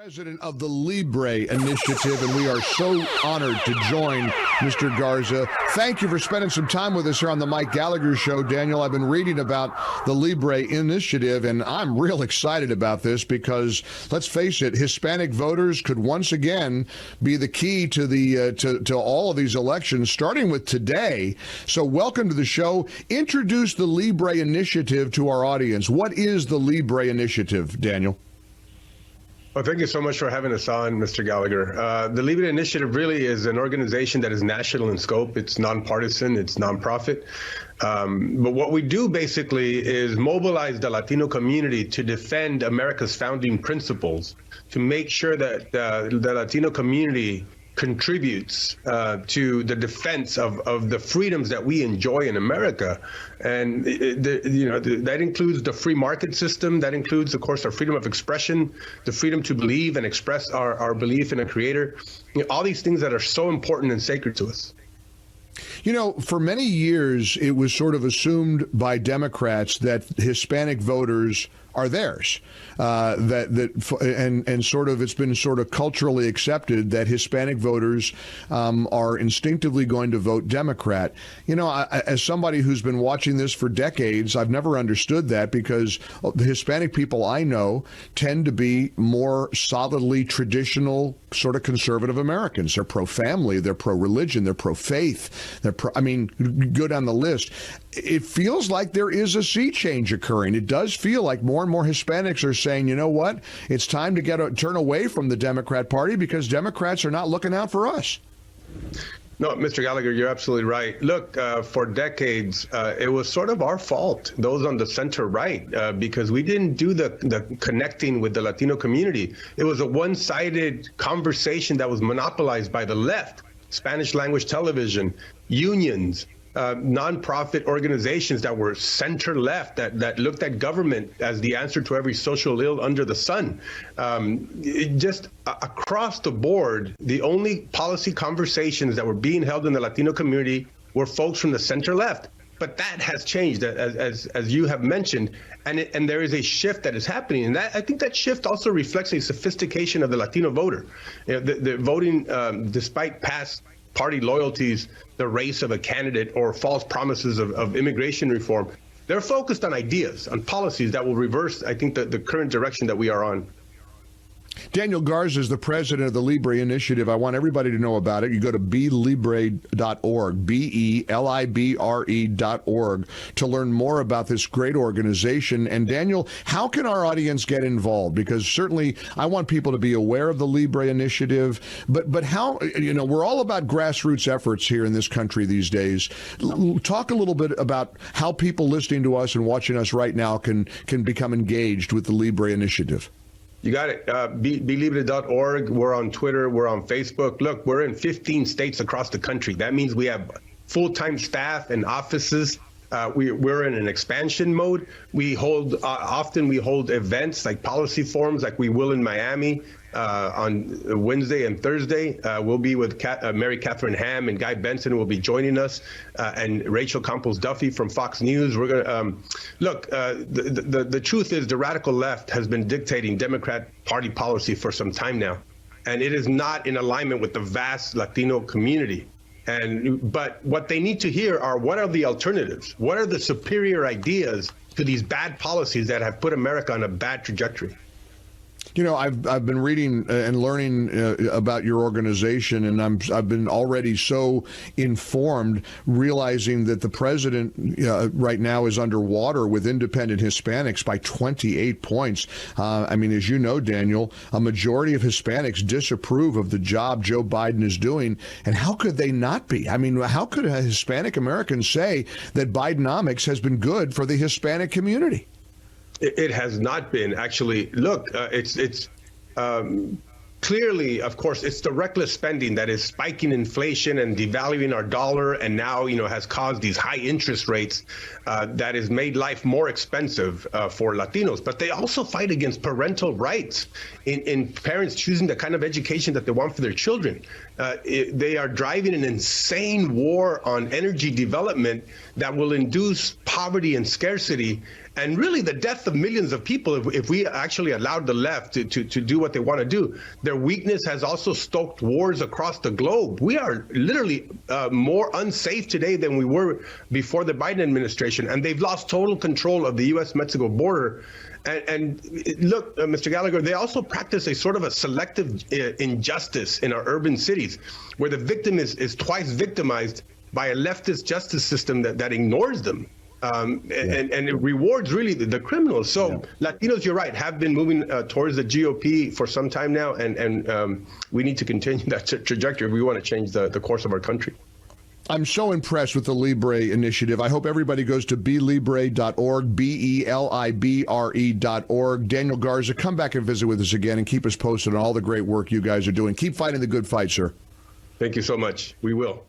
President of the Libre Initiative, and we are so honored to join Mr. Garza. Thank you for spending some time with us here on the Mike Gallagher Show. Daniel, I've been reading about the Libre Initiative, and I'm real excited about this because, let's face it, Hispanic voters could once again be the key to the to all of these elections, starting with today. So welcome to the show. Introduce the Libre Initiative to our audience. What is the Libre Initiative, Daniel? Well, thank you so much for having us on, Mr. Gallagher. The Libre Initiative really is an organization that is national in scope. It's nonpartisan, it's nonprofit. But what we do basically is mobilize the Latino community to defend America's founding principles, to make sure that the Latino community contributes to the defense of the freedoms that we enjoy in America. And that includes the free market system. That includes, of course, our freedom of expression, the freedom to believe and express our belief in a creator. All these things that are so important and sacred to us. You know, for many years, it was sort of assumed by Democrats that Hispanic voters are theirs, and sort of it's been sort of culturally accepted that Hispanic voters are instinctively going to vote Democrat. You know, as somebody who's been watching this for decades, I've never understood that because the Hispanic people I know tend to be more solidly traditional, sort of conservative Americans. They're pro-family, they're pro-religion, they're pro-faith, go down the list. It feels like there is a sea change occurring. It does feel like more and more Hispanics are saying, you know what, it's time to turn away from the Democrat Party because Democrats are not looking out for us. No, Mr. Gallagher, you're absolutely right. Look, for decades, it was sort of our fault, those on the center right, because we didn't do the connecting with the Latino community. It was a one-sided conversation that was monopolized by the left, Spanish language television, unions, nonprofit organizations that were center-left, that looked at government as the answer to every social ill under the sun. Just across the board, the only policy conversations that were being held in the Latino community were folks from the center-left. But that has changed, as you have mentioned, and there is a shift that is happening. And I think that shift also reflects a sophistication of the Latino voter. You know, the voting, despite past party loyalties, the race of a candidate, or false promises of immigration reform, they're focused on ideas, on policies that will reverse, I think, the current direction that we are on. Daniel Garza is the president of the Libre Initiative. I want everybody to know about it. You go to belibre.org, BELIBRE.org, to learn more about this great organization. And Daniel, how can our audience get involved? Because certainly I want people to be aware of the Libre Initiative, but how, we're all about grassroots efforts here in this country these days. Talk a little bit about how people listening to us and watching us right now can become engaged with the Libre Initiative. You got it. Belibre.org. We're on Twitter. We're on Facebook. Look, we're in 15 states across the country. That means we have full-time staff and offices. We're in an expansion mode. We hold often events like policy forums, like we will in Miami on Wednesday and Thursday. We'll be with Mary Catherine Ham and Guy Benson will be joining us, and Rachel Campos Duffy from Fox News. We're gonna look. The truth is, the radical left has been dictating Democrat Party policy for some time now, and it is not in alignment with the vast Latino community. But what they need to hear are, what are the alternatives? What are the superior ideas to these bad policies that have put America on a bad trajectory? You know, I've been reading and learning about your organization, and I've been already so informed, realizing that the president right now is underwater with independent Hispanics by 28 points. I mean, as you know, Daniel, a majority of Hispanics disapprove of the job Joe Biden is doing, and how could they not be? I mean, how could a Hispanic American say that Bidenomics has been good for the Hispanic community? It has not been, actually. Look, it's clearly, of course, it's the reckless spending that is spiking inflation and devaluing our dollar, and now, has caused these high interest rates that has made life more expensive for Latinos. But they also fight against parental rights in parents choosing the kind of education that they want for their children. They are driving an insane war on energy development that will induce poverty and scarcity. and really the death of millions of people if we actually allowed the left to do what they want to do. Their weakness has also stoked wars across the globe. We are literally more unsafe today than we were before the Biden administration, and they've lost total control of the U.S.-Mexico border. And look, Mr. Gallagher, they also practice a sort of a selective injustice in our urban cities, where the victim is twice victimized by a leftist justice system that ignores them. And it rewards really the criminals. So Latinos, you're right, have been moving towards the GOP for some time now, and we need to continue that trajectory if we want to change the course of our country. I'm so impressed with the Libre Initiative. I hope everybody goes to belibre.org, BELIBRE.org. Daniel Garza, come back and visit with us again and keep us posted on all the great work you guys are doing. Keep fighting the good fight, sir. Thank you so much. We will.